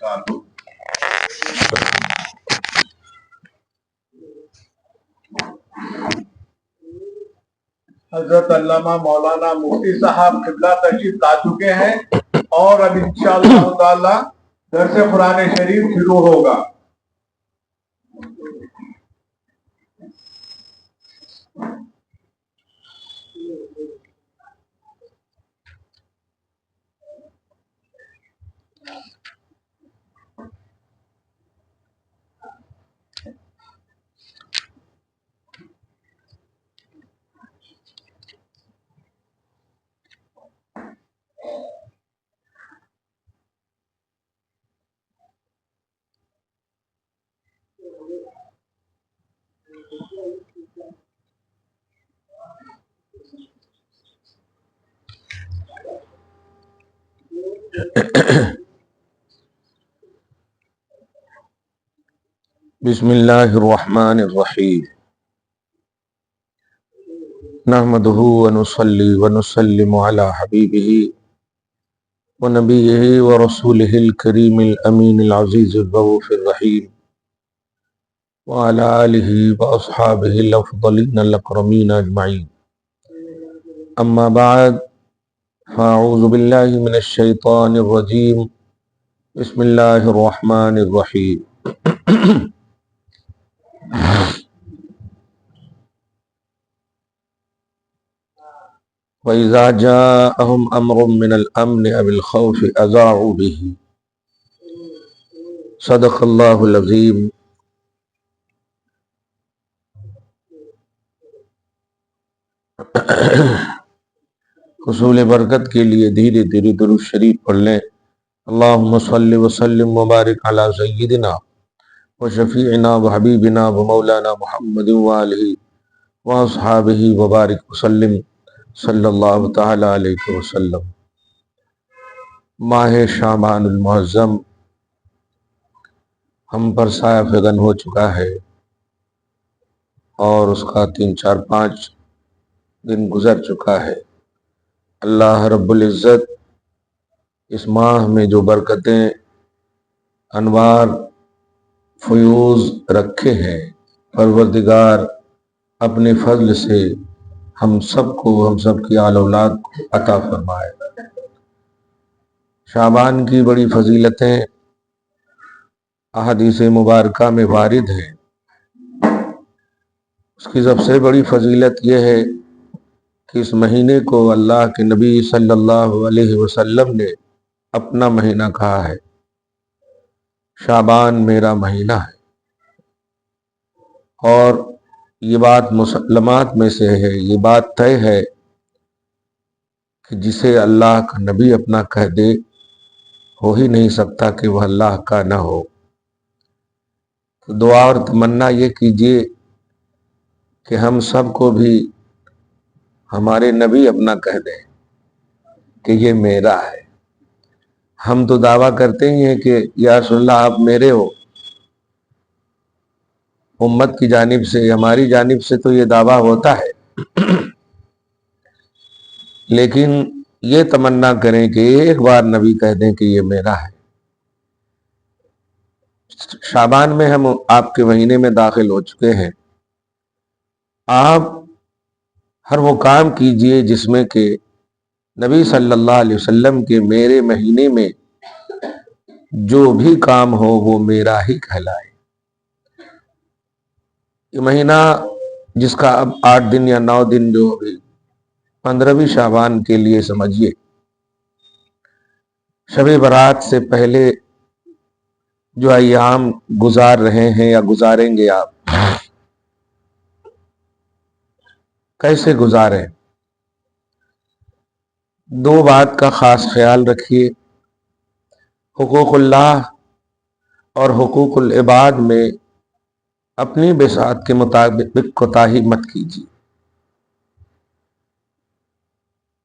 وبرکاتہ۔ حضرت علامہ مولانا مفتی صاحب قبلہ تشریف لا چکے ہیں اور اب انشاءاللہ تعالی درس قرآن شریف شروع ہوگا۔ بسم اللہ الرحمن الرحیم، نحمدہ ونصلی ونسلم علی حبیبہ ونبیہ ورسولہ الکریم الامین العزیز الرؤوف الرحیم وعلی آلہ واصحابہ الافضلین الاکرمین اجمعین، اما بعد فاعوذ باللہ من الشیطان الرجیم، بسم اللہ الرحمن الرحیم۔ وَإِذَا جَاءَهُمْ أَمْرٌ مِّنَ الْأَمْنِ أَوِ الْخَوْفِ أَذَاعُوا بِهِ، صدق اللہ العظیم۔ حصول برکت کے لیے دھیرے دھیرے درود شریف پڑھ لیں۔ اللہم صلی وسلم وبارک علی سیدنا وشفیعنا وحبیبنا ومولانا محمد وآلہ واصحابہ وبارک وسلم صلی اللہ تعالی علیہ وسلم۔ ماہ شعبان المعظم ہم پر سایہ فگن ہو چکا ہے اور اس کا 3-4-5 دن گزر چکا ہے۔ اللہ رب العزت اس ماہ میں جو برکتیں، انوار، فیوز رکھے ہیں، پروردگار اپنے فضل سے ہم سب کو، ہم سب کی آل اولاد کو عطا فرمائے۔ شعبان کی بڑی فضیلتیں احادیث مبارکہ میں وارد ہیں۔ اس کی سب سے بڑی فضیلت یہ ہے کہ اس مہینے کو اللہ کے نبی صلی اللہ علیہ وسلم نے اپنا مہینہ کہا ہے، شعبان میرا مہینہ ہے۔ اور یہ بات مسلمات میں سے ہے، یہ بات طے ہے کہ جسے اللہ کا نبی اپنا کہہ دے، ہو ہی نہیں سکتا کہ وہ اللہ کا نہ ہو۔ تو دعا اور تمنا یہ کیجئے کہ ہم سب کو بھی ہمارے نبی اپنا کہہ دیں کہ یہ میرا ہے۔ ہم تو دعویٰ کرتے ہی ہیں کہ یا رسول اللہ آپ میرے ہو، امت کی جانب سے، ہماری جانب سے تو یہ دعویٰ ہوتا ہے، لیکن یہ تمنا کریں کہ ایک بار نبی کہہ دیں کہ یہ میرا ہے۔ شعبان میں ہم آپ کے مہینے میں داخل ہو چکے ہیں۔ آپ ہر وہ کام کیجئے جس میں کہ نبی صلی اللہ علیہ وسلم کے میرے مہینے میں جو بھی کام ہو وہ میرا ہی کہلائے۔ یہ مہینہ جس کا اب 8 دن یا 9 دن جو ابھی 15ویں شعبان کے لیے سمجھیے، شب برات سے پہلے جو ایام گزار رہے ہیں یا گزاریں گے، آپ کیسے گزاریں؟ 2 بات کا خاص خیال رکھیے۔ حقوق اللہ اور حقوق العباد میں اپنی بساط کے مطابق کوتاہی مت کیجیے۔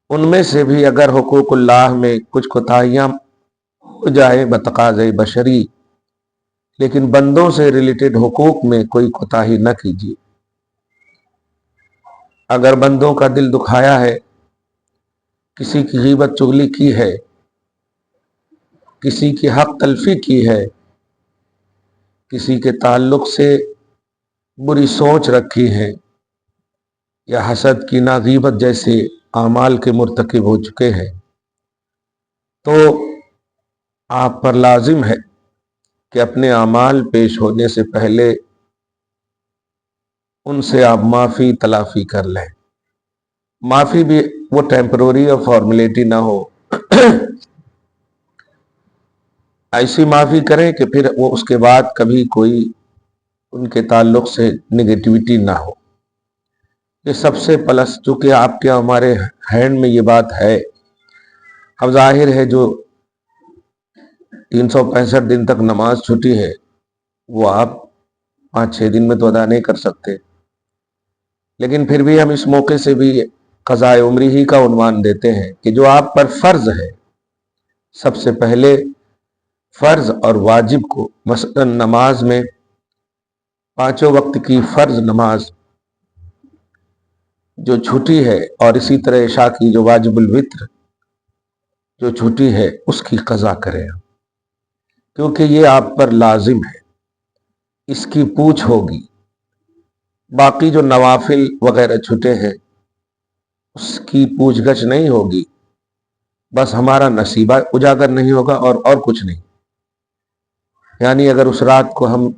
ان میں سے بھی اگر حقوق اللہ میں کچھ کوتاہیاں ہو جائے بتقاضۂ بشری، لیکن بندوں سے ریلیٹڈ حقوق میں کوئی کوتاہی نہ کیجیے۔ اگر بندوں کا دل دکھایا ہے، کسی کی غیبت چغلی کی ہے، کسی کی حق تلفی کی ہے، کسی کے تعلق سے بری سوچ رکھی ہے، یا حسد کی غیبت جیسے اعمال کے مرتکب ہو چکے ہیں، تو آپ پر لازم ہے کہ اپنے اعمال پیش ہونے سے پہلے ان سے آپ معافی تلافی کر لیں۔ معافی بھی وہ ٹیمپروری اور فارمیلٹی نہ ہو، ایسی معافی کریں کہ پھر وہ اس کے بعد کبھی کوئی ان کے تعلق سے نگیٹیوٹی نہ ہو۔ یہ سب سے پلس، چونکہ آپ کے ہمارے ہینڈ میں یہ بات ہے۔ اب ظاہر ہے جو 365 دن تک نماز چھٹی ہے وہ آپ 5-6 دن میں تو ادا نہیں کر سکتے، لیکن پھر بھی ہم اس موقع سے بھی قضاء عمری ہی کا عنوان دیتے ہیں کہ جو آپ پر فرض ہے، سب سے پہلے فرض اور واجب کو، مثلا نماز میں 5 وقت کی فرض نماز جو چھٹی ہے، اور اسی طرح عشاء کی جو واجب الوتر جو چھٹی ہے، اس کی قضا کریں، کیونکہ یہ آپ پر لازم ہے، اس کی پوچھ ہوگی۔ باقی جو نوافل وغیرہ چھٹے ہیں اس کی پوچھ گچھ نہیں ہوگی، بس ہمارا نصیبہ اجاگر نہیں ہوگا اور کچھ نہیں۔ یعنی اگر اس رات کو ہم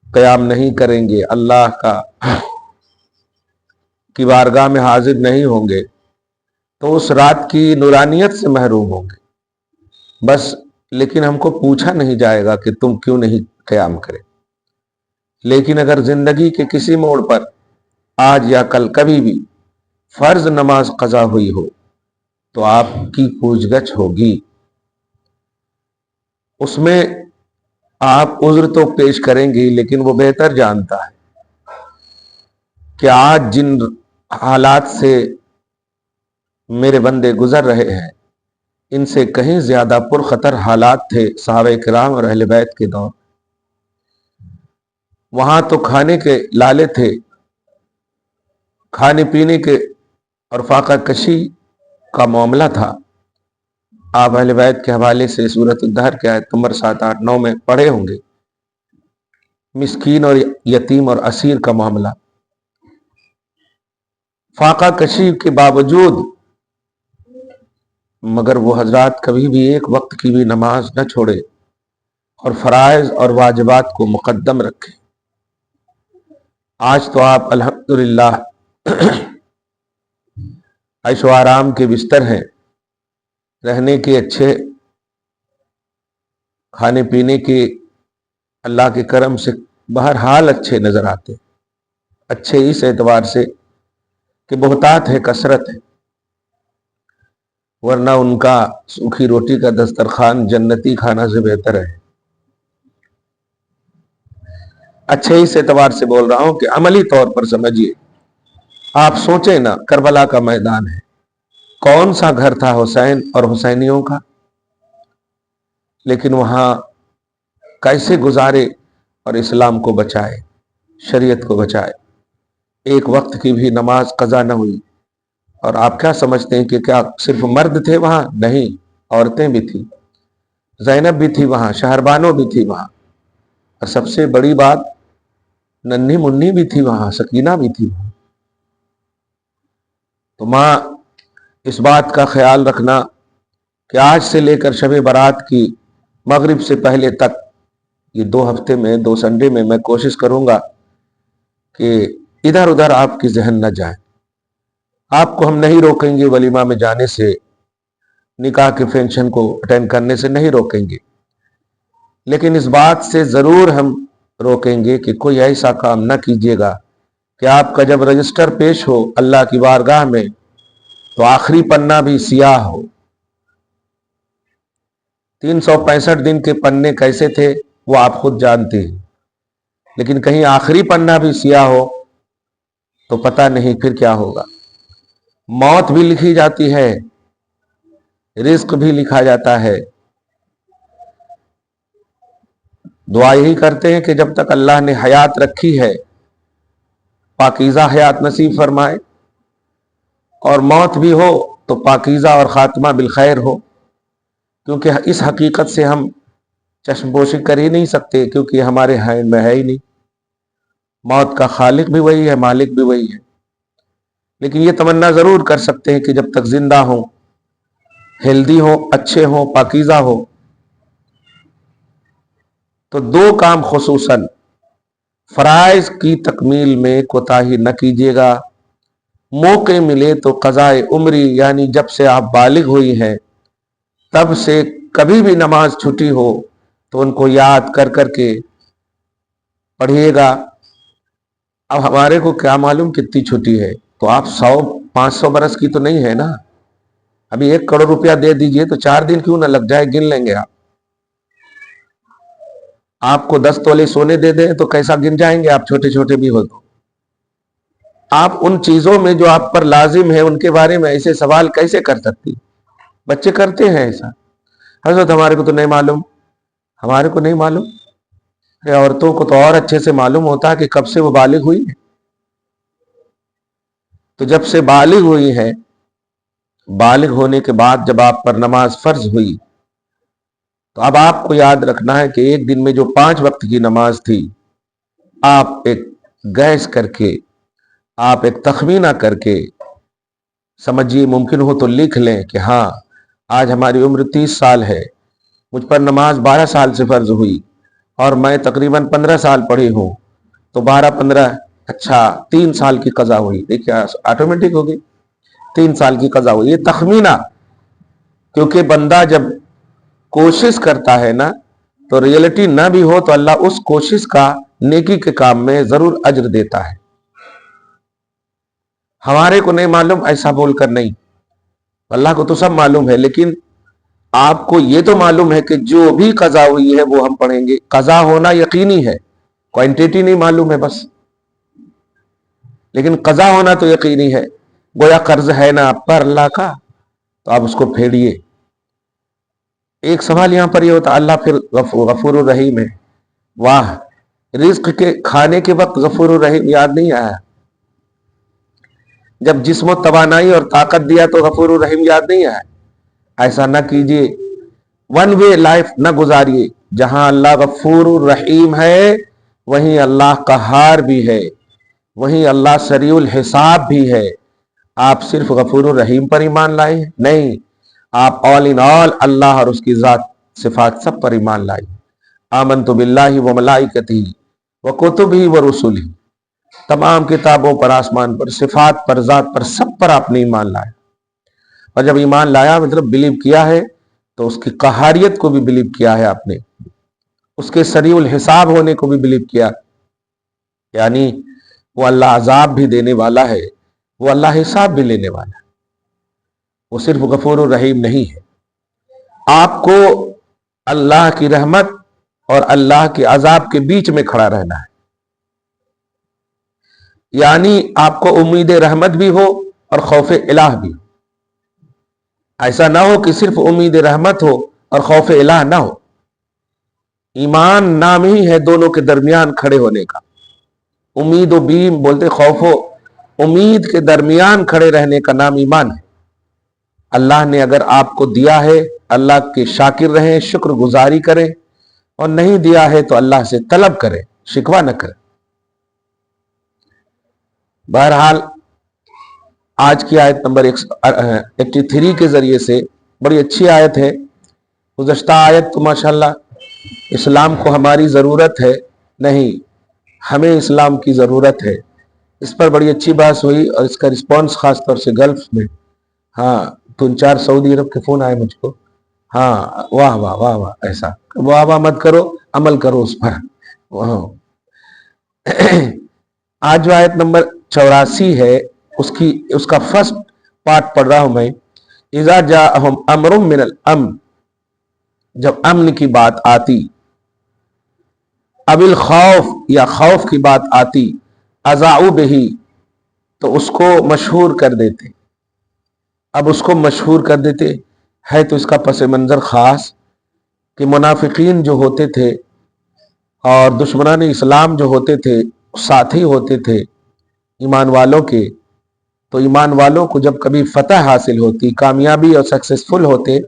قیام نہیں کریں گے، اللہ کی بارگاہ میں حاضر نہیں ہوں گے، تو اس رات کی نورانیت سے محروم ہوں گے بس، لیکن ہم کو پوچھا نہیں جائے گا کہ تم کیوں نہیں قیام کرے۔ لیکن اگر زندگی کے کسی موڑ پر آج یا کل کبھی بھی فرض نماز قضا ہوئی ہو تو آپ کی پوچھ گچھ ہوگی، اس میں آپ عذر تو پیش کریں گے، لیکن وہ بہتر جانتا ہے کہ آج جن حالات سے میرے بندے گزر رہے ہیں ان سے کہیں زیادہ پرخطر حالات تھے صحابہ کرام اور اہل بیت کے دور۔ وہاں تو کھانے کے لالے تھے، کھانے پینے کے اور فاقہ کشی کا معاملہ تھا۔ آپ اہل بیت کے حوالے سے سورۃ الدہر کے آیت نمبر 7، 8، 9 میں پڑھے ہوں گے، مسکین اور یتیم اور اسیر کا معاملہ۔ فاقہ کشی کے باوجود مگر وہ حضرات کبھی بھی ایک وقت کی بھی نماز نہ چھوڑے اور فرائض اور واجبات کو مقدم رکھے۔ آج تو آپ الحمدللہ عیش و آرام کے بستر ہیں، رہنے کے اچھے، کھانے پینے کے اللہ کے کرم سے بہرحال اچھے نظر آتے، اچھے اس اعتبار سے کہ بہتات ہے، کثرت ہے، ورنہ ان کا سوکھی روٹی کا دسترخوان جنتی کھانا سے بہتر ہے۔ اچھے اس اعتبار سے بول رہا ہوں کہ عملی طور پر سمجھیے، آپ سوچیں نا، کربلا کا میدان ہے، کون سا گھر تھا حسین اور حسینیوں کا، لیکن وہاں کیسے گزارے اور اسلام کو بچائے، شریعت کو بچائے۔ ایک وقت کی بھی نماز قضا نہ ہوئی، اور آپ کیا سمجھتے ہیں کہ کیا صرف مرد تھے وہاں؟ نہیں، عورتیں بھی تھیں، زینب بھی تھی وہاں، شہربانو بھی تھی وہاں، اور سب سے بڑی بات ننھی منی بھی تھی وہاں، سکینہ بھی تھی وہاں۔ تو ماں اس بات کا خیال رکھنا کہ آج سے لے کر شب برات کی مغرب سے پہلے تک، یہ 2 ہفتے میں 2 سنڈے میں میں کوشش کروں گا کہ ادھر ادھر آپ کی ذہن نہ جائے۔ آپ کو ہم نہیں روکیں گے ولیمہ میں جانے سے، نکاح کے فنکشن کو اٹینڈ کرنے سے نہیں روکیں گے، لیکن اس بات سے ضرور ہم روکیں گے کہ کوئی ایسا کام نہ کیجیے گا کہ آپ کا جب رجسٹر پیش ہو اللہ کی بارگاہ میں تو آخری پنہ بھی سیاہ ہو۔ 365 دن کے پنے کیسے تھے وہ آپ خود جانتے ہیں، لیکن کہیں آخری پنہ بھی سیاہ ہو تو پتہ نہیں پھر کیا ہوگا۔ موت بھی لکھی جاتی ہے، رزق بھی لکھا جاتا ہے۔ دعا یہی کرتے ہیں کہ جب تک اللہ نے حیات رکھی ہے پاکیزہ حیات نصیب فرمائے، اور موت بھی ہو تو پاکیزہ اور خاتمہ بالخیر ہو۔ کیونکہ اس حقیقت سے ہم چشم پوشی کر ہی نہیں سکتے، کیونکہ یہ ہمارے ہینڈ میں ہے ہی نہیں۔ موت کا خالق بھی وہی ہے، مالک بھی وہی ہے، لیکن یہ تمنا ضرور کر سکتے ہیں کہ جب تک زندہ ہوں، ہیلدی ہوں، اچھے ہوں، پاکیزہ ہو، تو دو کام خصوصاً فرائض کی تکمیل میں کوتاہی نہ کیجیے گا۔ موقع ملے تو قضائے عمری، یعنی جب سے آپ بالغ ہوئی ہیں تب سے کبھی بھی نماز چھٹی ہو تو ان کو یاد کر کر کے پڑھیے گا۔ اب ہمارے کو کیا معلوم کتنی چھٹی ہے، تو آپ 100-500 برس کی تو نہیں ہے نا۔ ابھی 1 کروڑ روپیہ دے دیجئے تو 4 دن کیوں نہ لگ جائے، گن لیں گے آپ کو 10 تولے سونے دے دیں تو کیسا گن جائیں گے آپ، چھوٹے چھوٹے بھی ہو تو۔ آپ ان چیزوں میں جو آپ پر لازم ہے ان کے بارے میں ایسے سوال کیسے کر سکتی؟ بچے کرتے ہیں ایسا، حضرت ہمارے کو تو نہیں معلوم، ہمارے کو نہیں معلوم۔ عورتوں کو تو اور اچھے سے معلوم ہوتا ہے کہ کب سے وہ بالغ ہوئی ہے۔ تو جب سے بالغ ہوئی ہے، بالغ ہونے کے بعد جب آپ پر نماز فرض ہوئی تو اب آپ کو یاد رکھنا ہے کہ ایک دن میں جو 5 وقت کی نماز تھی، آپ ایک گیس کر کے، آپ ایک تخمینہ کر کے سمجھیے، ممکن ہو تو لکھ لیں کہ ہاں آج ہماری عمر 30 سال ہے، مجھ پر نماز 12 سال سے فرض ہوئی اور میں تقریباً 15 سال پڑھی ہوں، تو 12-15 اچھا 3 سال کی قضا ہوئی۔ دیکھیں آٹومیٹک ہوگی، 3 سال کی قضا ہوئی۔ یہ تخمینہ، کیونکہ بندہ جب کوشش کرتا ہے نا تو ریئلٹی نہ بھی ہو تو اللہ اس کوشش کا نیکی کے کام میں ضرور اجر دیتا ہے۔ ہمارے کو نہیں معلوم ایسا بول کر نہیں، اللہ کو تو سب معلوم ہے، لیکن آپ کو یہ تو معلوم ہے کہ جو بھی قضا ہوئی ہے وہ ہم پڑھیں گے۔ قضا ہونا یقینی ہے، کوانٹیٹی نہیں معلوم ہے بس، لیکن قضا ہونا تو یقینی ہے۔ گویا قرض ہے نا آپ پر اللہ کا، تو آپ اس کو پھیڑیے۔ ایک سوال یہاں پر یہ ہوتا، اللہ پھر غفور الرحیم ہے، واہ، رزق کے کھانے کے وقت غفور الرحیم یاد نہیں آیا؟ جب جسم و توانائی اور طاقت دیا تو غفور الرحیم یاد نہیں آیا؟ ایسا نہ کیجیے، ون وے لائف نہ گزاریے۔ جہاں اللہ غفور الرحیم ہے وہیں اللہ قہار بھی ہے، وہیں اللہ سریع الحساب بھی ہے۔ آپ صرف غفور الرحیم پر ایمان لائے ہیں؟ نہیں، آپ آل ان آل اللہ اور اس کی ذات صفات سب پر ایمان لائے۔ آمنت باللہ و ملائکتہ و کتبہ و رسلہ، تمام کتابوں پر، آسمان پر، صفات پر، ذات پر، سب پر آپ نے ایمان لایا۔ اور جب ایمان لایا مطلب بلیو کیا ہے، تو اس کی قہاریت کو بھی بلیو کیا ہے آپ نے، اس کے سریع الحساب ہونے کو بھی بلیو کیا، یعنی وہ اللہ عذاب بھی دینے والا ہے، وہ اللہ حساب بھی لینے والا ہے، وہ صرف غفور الرحیم نہیں ہے۔ آپ کو اللہ کی رحمت اور اللہ کے عذاب کے بیچ میں کھڑا رہنا ہے، یعنی آپ کو امید رحمت بھی ہو اور خوف الہ بھی ہو۔ ایسا نہ ہو کہ صرف امید رحمت ہو اور خوف الہ نہ ہو۔ ایمان نام ہی ہے دونوں کے درمیان کھڑے ہونے کا، امید و بیم بولتے، خوف و امید کے درمیان کھڑے رہنے کا نام ایمان ہے۔ اللہ نے اگر آپ کو دیا ہے، اللہ کے شاکر رہیں، شکر گزاری کریں، اور نہیں دیا ہے تو اللہ سے طلب کریں، شکوہ نہ کریں۔ بہرحال آج کی آیت نمبر 83 کے ذریعے سے بڑی اچھی آیت ہے۔ گزشتہ آیت تو ماشاءاللہ اسلام کو ہماری ضرورت ہے، نہیں ہمیں اسلام کی ضرورت ہے، اس پر بڑی اچھی بات ہوئی، اور اس کا رسپانس خاص طور سے گلف میں، ہاں 3-4 سعودی عرب کے فون آئے مجھ کو، ہاں واہ واہ واہ واہ، ایسا واہ واہ مت کرو، عمل کرو اس پر۔ آج جو آیت نمبر 84 ہے، اس کا فرسٹ پارٹ پڑھ رہا ہوں میں۔ اذا جاءہم امر من الامن، جب امن کی بات آتی، اب الخوف یا خوف کی بات آتی، اذاعوا بہ، تو اس کو مشہور کر دیتے۔ اب اس کو مشہور کر دیتے ہے تو اس کا پس منظر خاص کہ منافقین جو ہوتے تھے اور دشمنان اسلام جو ہوتے تھے، ساتھی ہوتے تھے ایمان والوں کے، تو ایمان والوں کو جب کبھی فتح حاصل ہوتی، کامیابی اور سکسیسفل ہوتے،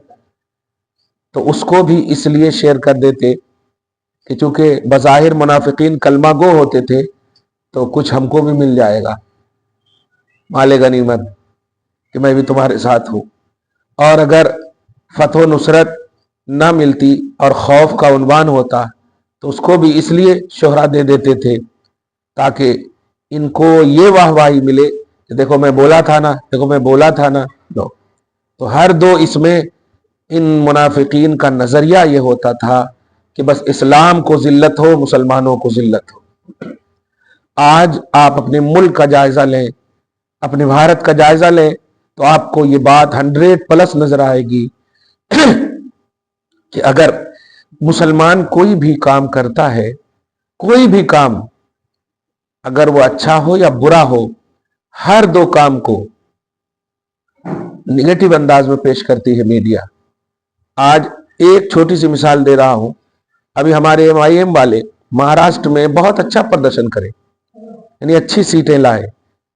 تو اس کو بھی اس لیے شیئر کر دیتے کہ چونکہ بظاہر منافقین کلمہ گو ہوتے تھے تو کچھ ہم کو بھی مل جائے گا مال غنیمت کہ میں بھی تمہارے ساتھ ہوں. اور اگر فتح و نصرت نہ ملتی اور خوف کا عنوان ہوتا تو اس کو بھی اس لیے شہرہ دے دیتے تھے تاکہ ان کو یہ واہ واہی ملے کہ دیکھو میں بولا تھا نا، دیکھو میں بولا تھا نا. تو ہر دو اس میں ان منافقین کا نظریہ یہ ہوتا تھا کہ بس اسلام کو ذلت ہو، مسلمانوں کو ذلت ہو. آج آپ اپنے ملک کا جائزہ لیں، اپنے بھارت کا جائزہ لیں تو آپ کو یہ بات 100+ نظر آئے گی کہ اگر مسلمان کوئی بھی کام کرتا ہے، کوئی بھی کام اگر وہ اچھا ہو یا برا ہو، ہر دو کام کو نگیٹو انداز میں پیش کرتی ہے میڈیا. آج ایک چھوٹی سی مثال دے رہا ہوں. ابھی ہمارے MIM والے مہاراشٹر میں بہت اچھا پردرشن کرے، یعنی اچھی سیٹیں لائے،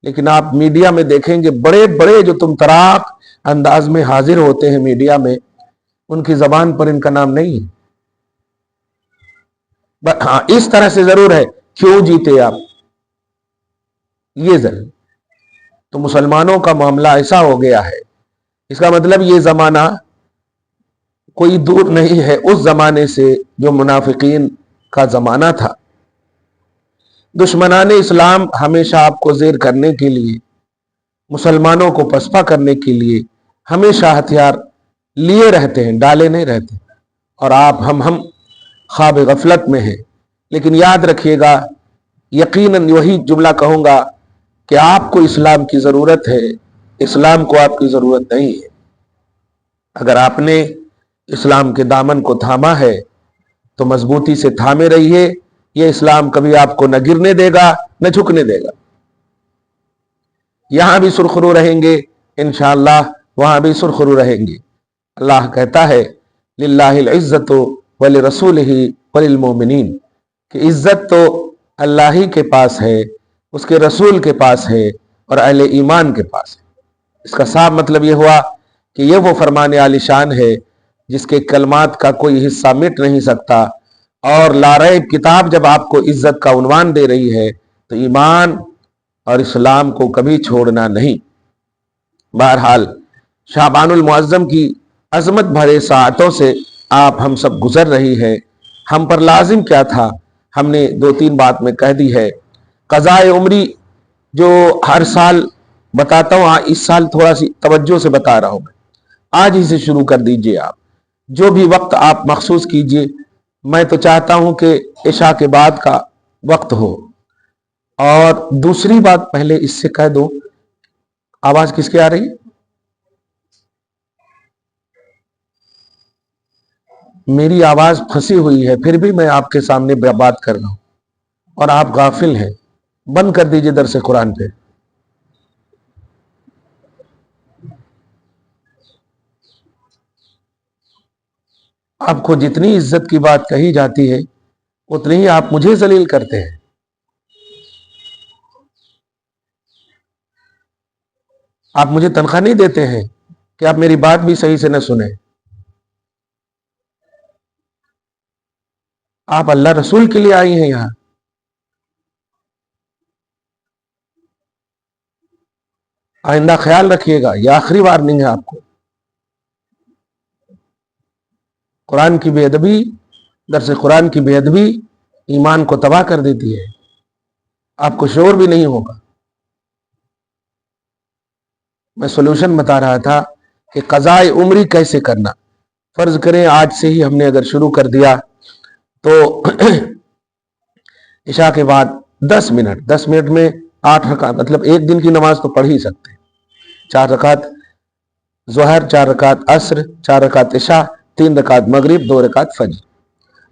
لیکن آپ میڈیا میں دیکھیں گے بڑے بڑے جو تم تراک انداز میں حاضر ہوتے ہیں میڈیا میں، ان کی زبان پر ان کا نام نہیں ہے. ہاں اس طرح سے ضرور ہے کیوں جیتے آپ، یہ ضرور. تو مسلمانوں کا معاملہ ایسا ہو گیا ہے. اس کا مطلب یہ زمانہ کوئی دور نہیں ہے اس زمانے سے جو منافقین کا زمانہ تھا. دشمنان اسلام ہمیشہ آپ کو زیر کرنے کے لیے، مسلمانوں کو پسپا کرنے کے لیے ہمیشہ ہتھیار لیے رہتے ہیں، ڈالے نہیں رہتے. اور آپ ہم خواب غفلت میں ہیں. لیکن یاد رکھیے گا، یقیناً وہی جملہ کہوں گا کہ آپ کو اسلام کی ضرورت ہے، اسلام کو آپ کی ضرورت نہیں ہے. اگر آپ نے اسلام کے دامن کو تھاما ہے تو مضبوطی سے تھامے رہیے. یہ اسلام کبھی آپ کو نہ گرنے دے گا نہ جھکنے دے گا. یہاں بھی سرخرو رہیں گے انشاءاللہ، وہاں بھی سرخرو رہیں گے. اللہ کہتا ہے للہ العزت ولرسولہ وللمؤمنین، کہ عزت تو اللہ ہی کے پاس ہے، اس کے رسول کے پاس ہے اور اہل ایمان کے پاس ہے. اس کا صاف مطلب یہ ہوا کہ یہ وہ فرمان عالی شان ہے جس کے کلمات کا کوئی حصہ مٹ نہیں سکتا. اور لاریب کتاب جب آپ کو عزت کا عنوان دے رہی ہے تو ایمان اور اسلام کو کبھی چھوڑنا نہیں. بہرحال شعبان المعظم کی عظمت بھرے ساعتوں سے آپ ہم سب گزر رہی ہے. ہم پر لازم کیا تھا، ہم نے 2-3 بات میں کہہ دی ہے. قضاء عمری جو ہر سال بتاتا ہوں، اس سال تھوڑا سی توجہ سے بتا رہا ہوں. میں آج ہی سے شروع کر دیجئے. آپ جو بھی وقت آپ مخصوص کیجئے. میں تو چاہتا ہوں کہ عشاء کے بعد کا وقت ہو. اور دوسری بات پہلے اس سے کہہ دو، آواز کس کی آ رہی ہے؟ میری آواز پھنسی ہوئی ہے، پھر بھی میں آپ کے سامنے بات کر رہا ہوں اور آپ غافل ہیں. بند کر دیجئے درس قرآن پہ. آپ کو جتنی عزت کی بات کہی جاتی ہے اتنی ہی آپ مجھے ذلیل کرتے ہیں. آپ مجھے تنخواہ نہیں دیتے ہیں کہ آپ میری بات بھی صحیح سے نہ سنیں. آپ اللہ رسول کے لیے آئی ہیں یہاں. آئندہ خیال رکھیے گا، یہ آخری وارننگ ہے آپ کو. قرآن کی بے ادبی، درس قرآن کی بے ادبی ایمان کو تباہ کر دیتی ہے. آپ کو شعور بھی نہیں ہوگا. میں سولوشن بتا رہا تھا کہ قضاء عمری کیسے کرنا. فرض کریں آج سے ہی ہم نے اگر شروع کر دیا تو عشاء کے بعد 10 منٹ میں 8 رکعت، مطلب ایک دن کی نماز تو پڑھ ہی سکتے ہیں. 4 رکعت ظہر، 4 رکعت عصر، 4 رکعت عشاء، 3 رکعت مغرب، 2 رکعت فجر.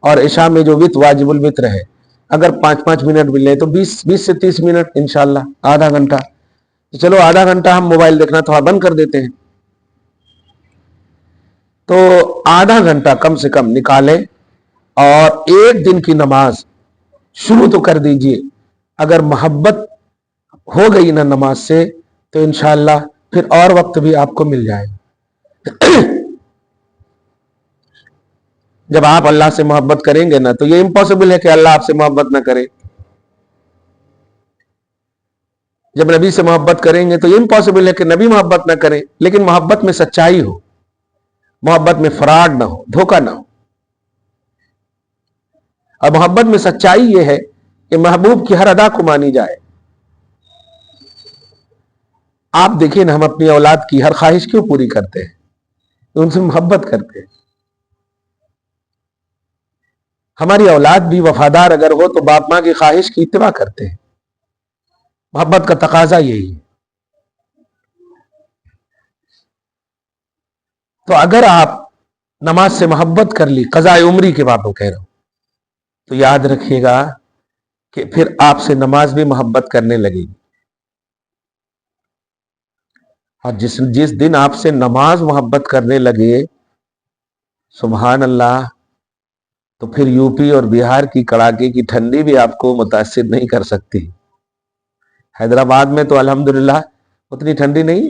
اور عشاء میں جو وتر واجب الوتر ہے اگر 5 منٹ مل لیں تو 20 سے 30 منٹ انشاءاللہ، آدھا گھنٹہ. چلو آدھا گھنٹہ ہم موبائل دیکھنا تھوڑا بند کر دیتے ہیں. تو آدھا گھنٹہ کم سے کم نکالیں اور ایک دن کی نماز شروع تو کر دیجئے. اگر محبت ہو گئی نا نماز سے تو انشاءاللہ پھر اور وقت بھی آپ کو مل جائے. جب آپ اللہ سے محبت کریں گے نا تو یہ امپاسبل ہے کہ اللہ آپ سے محبت نہ کرے. جب نبی سے محبت کریں گے تو یہ امپاسبل ہے کہ نبی محبت نہ کرے. لیکن محبت میں سچائی ہو, محبت میں فراڈ نہ ہو, دھوکہ نہ ہو. اور محبت میں سچائی یہ ہے کہ محبوب کی ہر ادا کو مانی جائے. آپ دیکھیں نا, ہم اپنی اولاد کی ہر خواہش کیوں پوری کرتے ہیں؟ ان سے محبت کرتے ہیں. ہماری اولاد بھی وفادار اگر ہو تو باپ ماں کی خواہش کی اتباع کرتے ہیں. محبت کا تقاضا یہی ہے. تو اگر آپ نماز سے محبت کر لی, قضاء عمری کے باب میں کہہ رہا ہوں, تو یاد رکھیے گا کہ پھر آپ سے نماز بھی محبت کرنے لگے گی. اور جس دن آپ سے نماز محبت کرنے لگے, سبحان اللہ, تو پھر یو پی اور بہار کی کڑاکے کی ٹھنڈی بھی آپ کو متاثر نہیں کر سکتی. حیدرآباد میں تو الحمدللہ اتنی ٹھنڈی نہیں.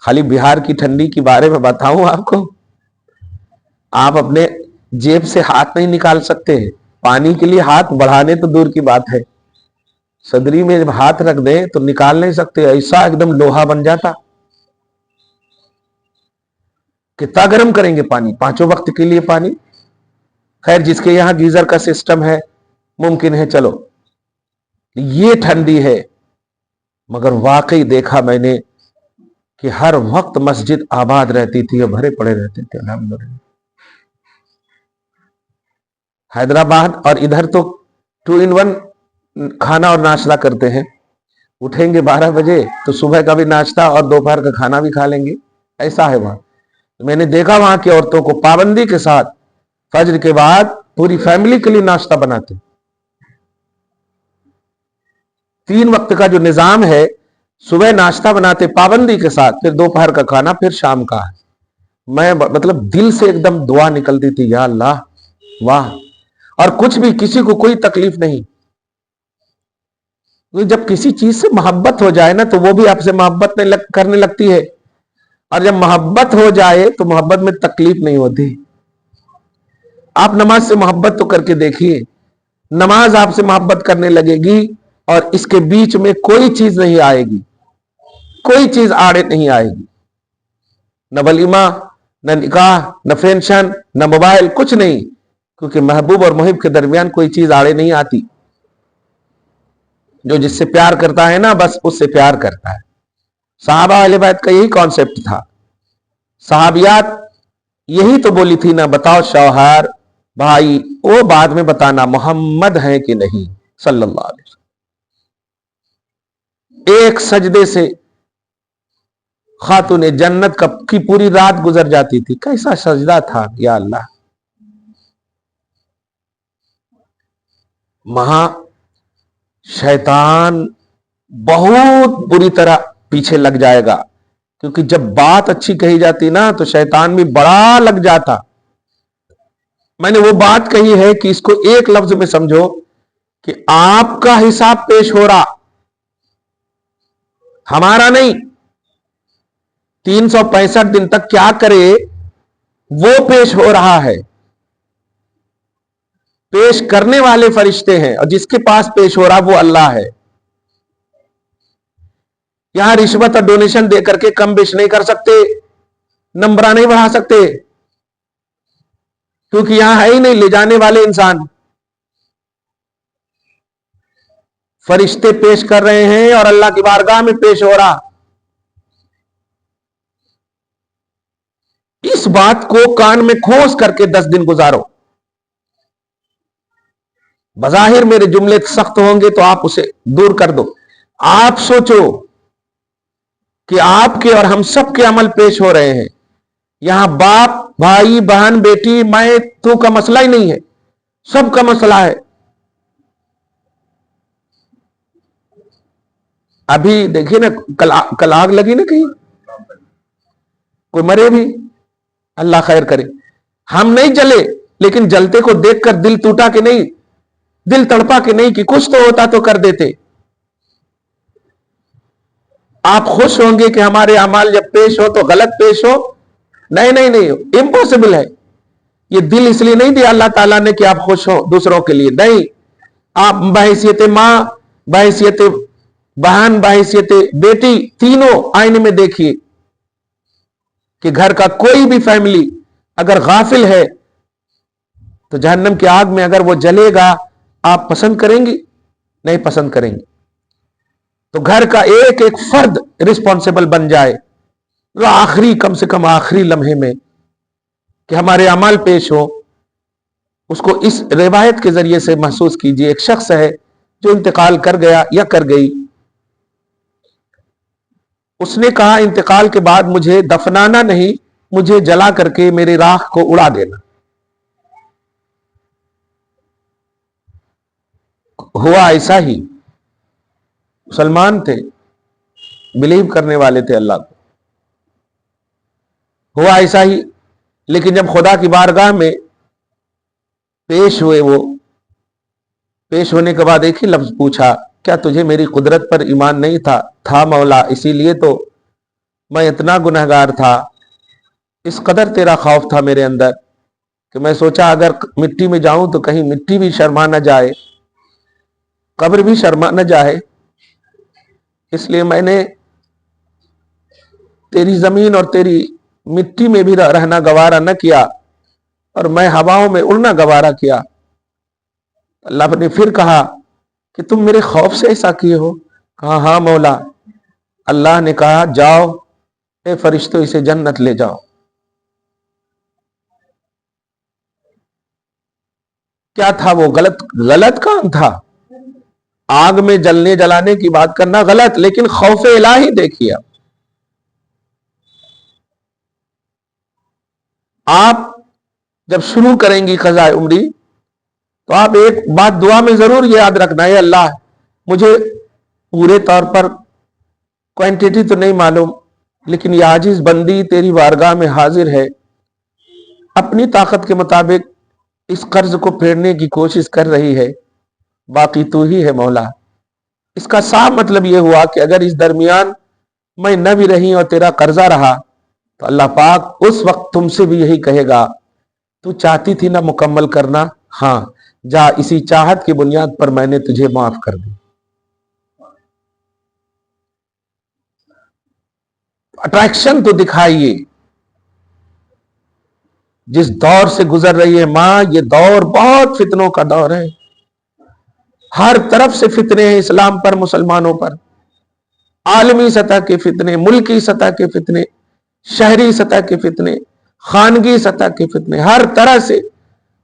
خالی بہار کی ٹھنڈی کے بارے میں بتاؤں آپ کو, آپ اپنے جیب سے ہاتھ نہیں نکال سکتے. پانی کے لیے ہاتھ بڑھانے تو دور کی بات ہے, صدری میں جب ہاتھ رکھ دیں تو نکال نہیں سکتے. ایسا ایک دم لوہا بن جاتا. کتنا گرم کریں گے پانی, 5 وقت کے لیے پانی. خیر جس کے یہاں گیزر کا سسٹم ہے ممکن ہے, چلو یہ ٹھنڈی ہے. مگر واقعی دیکھا میں نے کہ ہر وقت مسجد آباد رہتی تھی اور بھرے پڑے رہتے تھے الحمدللہ. حیدرآباد اور ادھر تو 2 in 1 کھانا اور ناشتہ کرتے ہیں. اٹھیں گے 12 بجے تو صبح کا بھی ناشتہ اور دوپہر کا کھانا بھی کھا لیں گے. ایسا ہے وہاں. میں نے دیکھا وہاں کی عورتوں کو پابندی کے ساتھ فجر کے بعد پوری فیملی کے لیے ناشتہ بناتے. 3 وقت کا جو نظام ہے, صبح ناشتہ بناتے پابندی کے ساتھ, پھر دوپہر کا کھانا, پھر شام کا. میں مطلب دل سے ایک دم دعا نکلتی تھی, یا اللہ واہ. اور کچھ بھی کسی کو کوئی تکلیف نہیں. جب کسی چیز سے محبت ہو جائے نا تو وہ بھی آپ سے محبت کرنے لگتی ہے. اور جب محبت ہو جائے تو محبت میں تکلیف نہیں ہوتی. آپ نماز سے محبت تو کر کے دیکھیے, نماز آپ سے محبت کرنے لگے گی اور اس کے بیچ میں کوئی چیز نہیں آئے گی, کوئی چیز آڑے نہیں آئے گی. نہ ولیمہ, نہ نکاح, نہ فینشن, نہ موبائل, کچھ نہیں. کیونکہ محبوب اور محب کے درمیان کوئی چیز آڑے نہیں آتی. جو جس سے پیار کرتا ہے نا بس اس سے پیار کرتا ہے. صحابہ اہل بیت کا یہی کانسیپٹ تھا. صحابیات یہی تو بولی تھی نا, بتاؤ شوہر بھائی, وہ بعد میں بتانا محمد ہے کہ نہیں صلی اللہ علیہ وسلم. ایک سجدے سے خاتون جنت کی پوری رات گزر جاتی تھی. کیسا سجدہ تھا یا اللہ. وہاں شیطان بہت بری طرح پیچھے لگ جائے گا, کیونکہ جب بات اچھی کہی جاتی نا تو شیطان بھی بڑا لگ جاتا. میں نے وہ بات کہی ہے کہ اس کو ایک لفظ میں سمجھو کہ آپ کا حساب پیش ہو رہا, ہمارا نہیں. 365 دن تک کیا کرے وہ پیش ہو رہا ہے. پیش کرنے والے فرشتے ہیں اور جس کے پاس پیش ہو رہا وہ اللہ ہے. یہاں رشوت اور ڈونیشن دے کر کے کم بیش نہیں کر سکتے, نمبر نہیں بڑھا سکتے, کیونکہ یہاں ہے ہی نہیں لے جانے والے انسان. فرشتے پیش کر رہے ہیں اور اللہ کی بارگاہ میں پیش ہو رہا. اس بات کو کان میں کھوس کر کے 10 دن گزارو. بظاہر میرے جملے سخت ہوں گے تو آپ اسے دور کر دو. آپ سوچو کہ آپ کے اور ہم سب کے عمل پیش ہو رہے ہیں. یہاں باپ, بھائی, بہن, بیٹی, میں تو کا مسئلہ ہی نہیں ہے, سب کا مسئلہ ہے. ابھی دیکھیے نا, کل آگ لگی نا کہیں, کوئی مرے بھی, اللہ خیر کرے. ہم نہیں جلے, لیکن جلتے کو دیکھ کر دل ٹوٹا کہ نہیں, دل تڑپا کہ نہیں, کہ کچھ تو ہوتا تو کر دیتے. آپ خوش ہوں گے کہ ہمارے اعمال جب پیش ہو تو غلط پیش ہو. نہیں نہیں نہیں, امپاسبل ہے. یہ دل اس لیے نہیں دیا اللہ تعالیٰ نے کہ آپ خوش ہو دوسروں کے لیے، نہیں، آپ بحیثیت ماں، بحیثیت بہن، بحیثیت بیٹی، تینوں آئینے میں دیکھیے کہ گھر کا کوئی بھی فیملی اگر غافل ہے تو جہنم کی آگ میں اگر وہ جلے گا آپ پسند کریں گی؟ نہیں پسند کریں گے۔ تو گھر کا ایک ایک فرد رسپانسبل بن جائے، آخری کم سے کم آخری لمحے میں کہ ہمارے اعمال پیش ہو، اس کو اس روایت کے ذریعے سے محسوس کیجئے۔ ایک شخص ہے جو انتقال کر گیا یا کر گئی، اس نے کہا انتقال کے بعد مجھے دفنانا نہیں، مجھے جلا کر کے میری راکھ کو اڑا دینا۔ ہوا ایسا ہی، مسلمان تھے، بلیو کرنے والے تھے اللہ کو، ہوا ایسا ہی، لیکن جب خدا کی بارگاہ میں پیش ہوئے، وہ پیش ہونے کے بعد ایک ہی لفظ پوچھا، کیا تجھے میری قدرت پر ایمان نہیں تھا؟ تھا مولا، اسی لیے تو میں اتنا گنہگار تھا، اس قدر تیرا خوف تھا میرے اندر کہ میں سوچا اگر مٹی میں جاؤں تو کہیں مٹی بھی شرما نہ جائے، قبر بھی شرما نہ جائے، اس لیے میں نے تیری زمین اور تیری مٹی میں بھی رہنا گوارا نہ کیا، اور میں ہواؤں میں اڑنا گوارا کیا۔ اللہ نے پھر کہا کہ تم میرے خوف سے ایسا کیے ہو؟ کہا ہاں مولا۔ اللہ نے کہا جاؤ اے فرشتوں اسے جنت لے جاؤ۔ کیا تھا وہ؟ غلط کام تھا، آگ میں جلنے جلانے کی بات کرنا غلط، لیکن خوف الہی دیکھیے۔ آپ جب شروع کریں گی قضاء عمری تو آپ ایک بات دعا میں ضرور یاد رکھنا ہے، اللہ مجھے پورے طور پر کوانٹیٹی تو نہیں معلوم، لیکن یہ عاجز بندی تیری بارگاہ میں حاضر ہے، اپنی طاقت کے مطابق اس قرض کو پھیرنے کی کوشش کر رہی ہے، باقی تو ہی ہے مولا۔ اس کا صاف مطلب یہ ہوا کہ اگر اس درمیان میں نہ بھی رہی اور تیرا قرضہ رہا تو اللہ پاک اس وقت تم سے بھی یہی کہے گا، تو چاہتی تھی نہ مکمل کرنا، ہاں جا، اسی چاہت کی بنیاد پر میں نے تجھے معاف کر دی۔ اٹریکشن تو دکھائیے۔ جس دور سے گزر رہی ہے ماں، یہ دور بہت فتنوں کا دور ہے، ہر طرف سے فتنے ہیں اسلام پر، مسلمانوں پر، عالمی سطح کے فتنے، ملکی سطح کے فتنے، شہری سطح کے فتنے، خانگی سطح کے فتنے، ہر طرح سے۔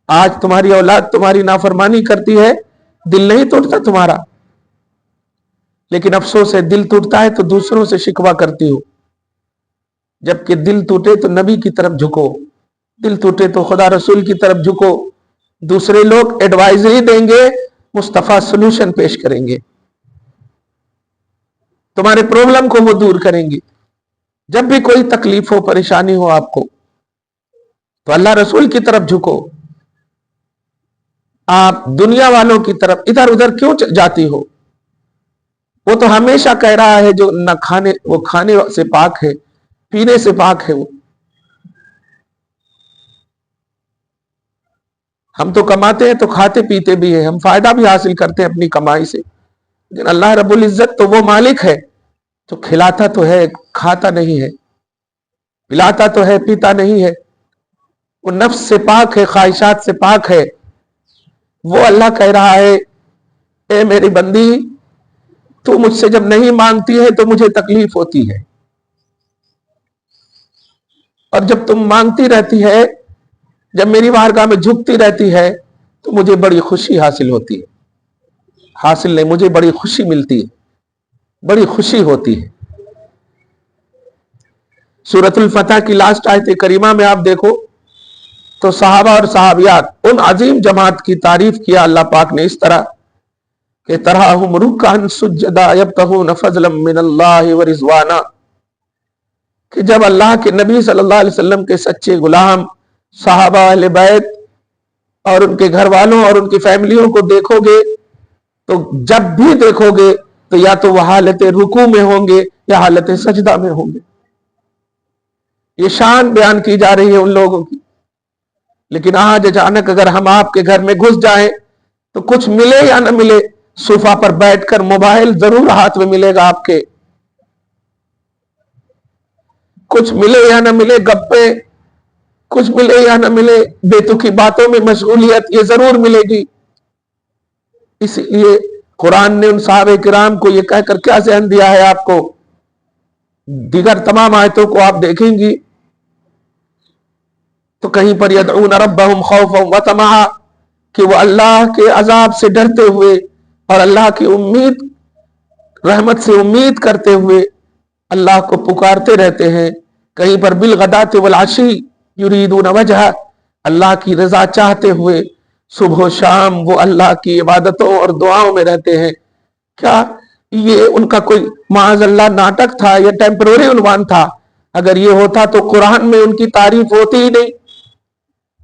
آج تمہاری اولاد تمہاری نافرمانی کرتی ہے، دل نہیں ٹوٹتا تمہارا، لیکن افسوس ہے دل ٹوٹتا ہے تو دوسروں سے شکوہ کرتی ہو، جبکہ دل ٹوٹے تو نبی کی طرف جھکو، دل ٹوٹے تو خدا رسول کی طرف جھکو، دوسرے لوگ ایڈوائزری دیں گے، مصطفیٰ سولوشن پیش کریں گے، تمہارے پرابلم کو وہ دور کریں گے۔ جب بھی کوئی تکلیف ہو، پریشانی ہو آپ کو، تو اللہ رسول کی طرف جھکو، آپ دنیا والوں کی طرف ادھر ادھر کیوں جاتی ہو؟ وہ تو ہمیشہ کہہ رہا ہے جو نہ کھانے سے پاک ہے، پینے سے پاک ہے۔ وہ ہم تو کماتے ہیں تو کھاتے پیتے بھی ہیں، ہم فائدہ بھی حاصل کرتے ہیں اپنی کمائی سے، لیکن اللہ رب العزت تو وہ مالک ہے جو کھلاتا تو ہے، کھاتا نہیں ہے، پلاتا تو ہے، پیتا نہیں ہے، وہ نفس سے پاک ہے، خواہشات سے پاک ہے۔ وہ اللہ کہہ رہا ہے اے میری بندی، تو مجھ سے جب نہیں مانگتی ہے تو مجھے تکلیف ہوتی ہے، اور جب تم مانگتی رہتی ہے، جب میری بارگاہ میں جھکتی رہتی ہے تو مجھے بڑی خوشی حاصل ہوتی ہے، حاصل نہیں، مجھے بڑی خوشی ملتی ہے، بڑی خوشی ہوتی ہے۔ سورۃ الفتح کی لاسٹ آیت کریمہ میں آپ دیکھو تو صحابہ اور صحابیات، ان عظیم جماعت کی تعریف کیا اللہ پاک نے اس طرح کہ تراہم رکعا سجدا یبتغون فضلا من اللہ ورضوانا، کہ جب اللہ کے نبی صلی اللہ علیہ وسلم کے سچے غلام صحابہ اہل بیت اور ان کے گھر والوں اور ان کی فیملیوں کو دیکھو گے تو جب بھی دیکھو گے تو یا تو وہ حالت رکوع میں ہوں گے یا حالت سجدہ میں ہوں گے۔ یہ شان بیان کی جا رہی ہے ان لوگوں کی لیکن آج اچانک اگر ہم آپ کے گھر میں گھس جائیں تو کچھ ملے یا نہ ملے، صوفہ پر بیٹھ کر موبائل ضرور ہاتھ میں ملے گا آپ کے، کچھ ملے یا نہ ملے گپے، کچھ ملے یا نہ ملے بے تکی باتوں میں مشغولیت، یہ ضرور ملے گی۔ اس لیے قرآن نے ان صحابہ کرام کو یہ کہہ کر کیا ذہن دیا ہے آپ کو، دیگر تمام آیتوں کو آپ دیکھیں گی تو کہیں پر یدعون ربہم خوفا وطمعا، کہ وہ اللہ کے عذاب سے ڈرتے ہوئے اور اللہ کی امید، رحمت سے امید کرتے ہوئے اللہ کو پکارتے رہتے ہیں۔ کہیں پر بالغداۃ والعشی یریدون وجہہ، اللہ کی رضا چاہتے ہوئے صبح و شام وہ اللہ کی عبادتوں اور دعاؤں میں رہتے ہیں۔ کیا یہ ان کا کوئی معاذ اللہ ناٹک تھا یا ٹیمپرری عنوان تھا؟ اگر یہ ہوتا تو قرآن میں ان کی تعریف ہوتی ہی نہیں۔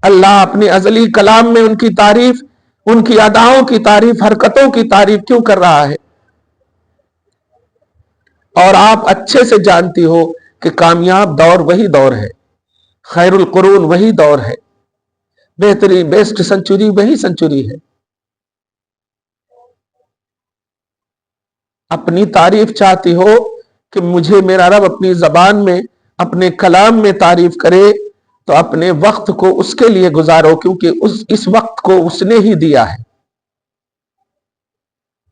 اللہ اپنے ازلی کلام میں ان کی تعریف، ان کی اداؤں کی تعریف، حرکتوں کی تعریف کیوں کر رہا ہے؟ اور آپ اچھے سے جانتی ہو کہ کامیاب دور وہی دور ہے، خیر القرون وہی دور ہے، بہترین بیسٹ سنچری وہی سنچری ہے۔ اپنی تعریف چاہتی ہو کہ مجھے میرا رب اپنی زبان میں، اپنے کلام میں تعریف کرے، تو اپنے وقت کو اس کے لیے گزارو، کیونکہ اس وقت کو اس نے ہی دیا ہے۔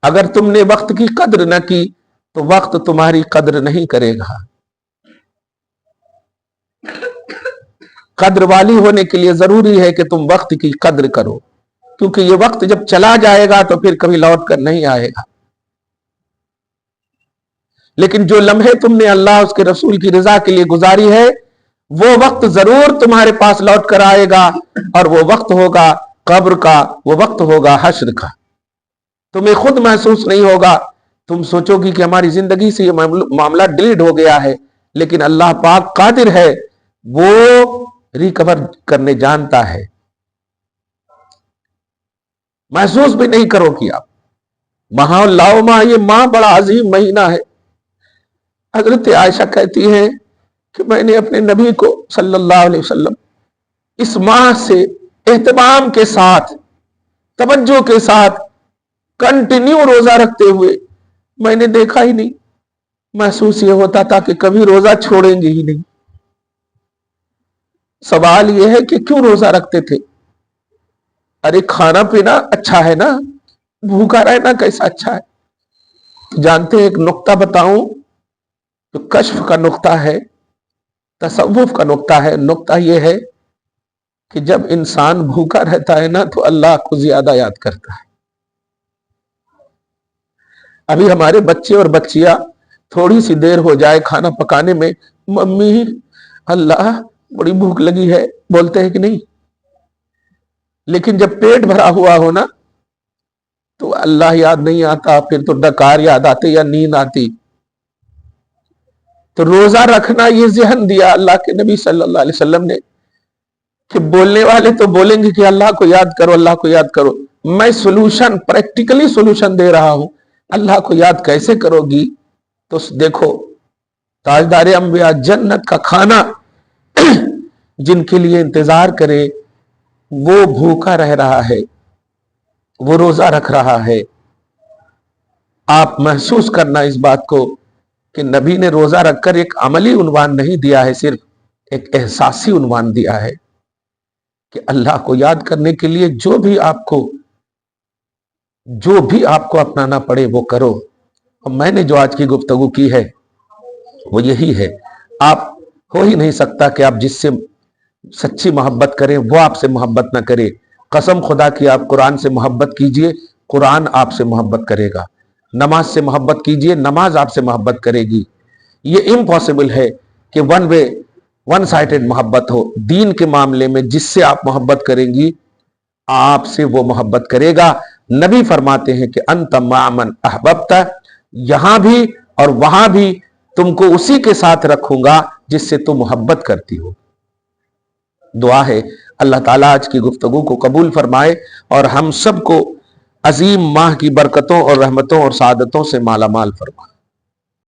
اگر تم نے وقت کی قدر نہ کی تو وقت تمہاری قدر نہیں کرے گا۔ قدر والی ہونے کے لیے ضروری ہے کہ تم وقت کی قدر کرو، کیونکہ یہ وقت جب چلا جائے گا تو پھر کبھی لوٹ کر نہیں آئے گا۔ لیکن جو لمحے تم نے اللہ اس کے رسول کی رضا کے لیے گزاری ہے، وہ وقت ضرور تمہارے پاس لوٹ کر آئے گا، اور وہ وقت ہوگا قبر کا، وہ وقت ہوگا حشر کا۔ تمہیں خود محسوس نہیں ہوگا، تم سوچو گی کہ ہماری زندگی سے یہ معاملہ ڈیلیٹ ہو گیا ہے، لیکن اللہ پاک قادر ہے، وہ ریکور کرنے جانتا ہے۔ محسوس بھی نہیں کرو کہ آپ ماہ اللہ ماہ، یہ ماہ بڑا عظیم مہینہ ہے۔ حضرت عائشہ کہتی ہیں کہ میں نے اپنے نبی کو صلی اللہ علیہ وسلم اس ماہ سے اہتمام کے ساتھ، توجہ کے ساتھ کنٹینیو روزہ رکھتے ہوئے میں نے دیکھا ہی نہیں۔ محسوس یہ ہوتا تھا کہ کبھی روزہ چھوڑیں گے ہی نہیں۔ سوال یہ ہے کہ کیوں روزہ رکھتے تھے؟ ارے کھانا پینا اچھا ہے نا، بھوکا رہنا کیسا اچھا ہے؟ جانتے ہیں ایک نقطہ بتاؤں جو کشف کا نقطہ ہے، تصوف کا نقطہ ہے۔ نقطہ یہ ہے کہ جب انسان بھوکا رہتا ہے نا تو اللہ کو زیادہ یاد کرتا ہے۔ ابھی ہمارے بچے اور بچیاں تھوڑی سی دیر ہو جائے کھانا پکانے میں، ممی اللہ بڑی بھوک لگی ہے، بولتے ہیں کہ نہیں؟ لیکن جب پیٹ بھرا ہوا ہو نا تو اللہ یاد نہیں آتا، پھر تو ڈکار یاد آتے یا نیند آتی۔ تو روزہ رکھنا یہ ذہن دیا اللہ کے نبی صلی اللہ علیہ وسلم نے کہ بولنے والے تو بولیں گے کہ اللہ کو یاد کرو، اللہ کو یاد کرو، میں سولوشن، پریکٹیکلی سولوشن دے رہا ہوں۔ اللہ کو یاد کیسے کرو گی؟ تو دیکھو تاجدار انبیاء جنت کا کھانا جن کے لیے انتظار کرے وہ بھوکا رہ رہا ہے، وہ روزہ رکھ رہا ہے۔ آپ محسوس کرنا اس بات کو کہ نبی نے روزہ رکھ کر ایک عملی عنوان نہیں دیا ہے، صرف ایک احساسی عنوان دیا ہے کہ اللہ کو یاد کرنے کے لیے جو بھی آپ کو اپنانا پڑے وہ کرو۔ اور میں نے جو آج کی گفتگو کی ہے وہ یہی ہے، آپ ہو ہی نہیں سکتا کہ آپ جس سے سچی محبت کریں وہ آپ سے محبت نہ کرے۔ قسم خدا کی آپ قرآن سے محبت کیجئے، قرآن آپ سے محبت کرے گا۔ نماز سے محبت کیجئے، نماز آپ سے محبت کرے گی۔ یہ امپاسبل ہے کہ ون سائڈڈ محبت ہو۔ دین کے معاملے میں جس سے آپ محبت کریں گی آپ سے وہ محبت کرے گا۔ نبی فرماتے ہیں کہ انت مع من احببت، یہاں بھی اور وہاں بھی تم کو اسی کے ساتھ رکھوں گا جس سے تم محبت کرتی ہو۔ دعا ہے اللہ تعالیٰ آج کی گفتگو کو قبول فرمائے اور ہم سب کو عظیم ماہ کی برکتوں اور رحمتوں اور سعادتوں سے مالا مال فرمائے۔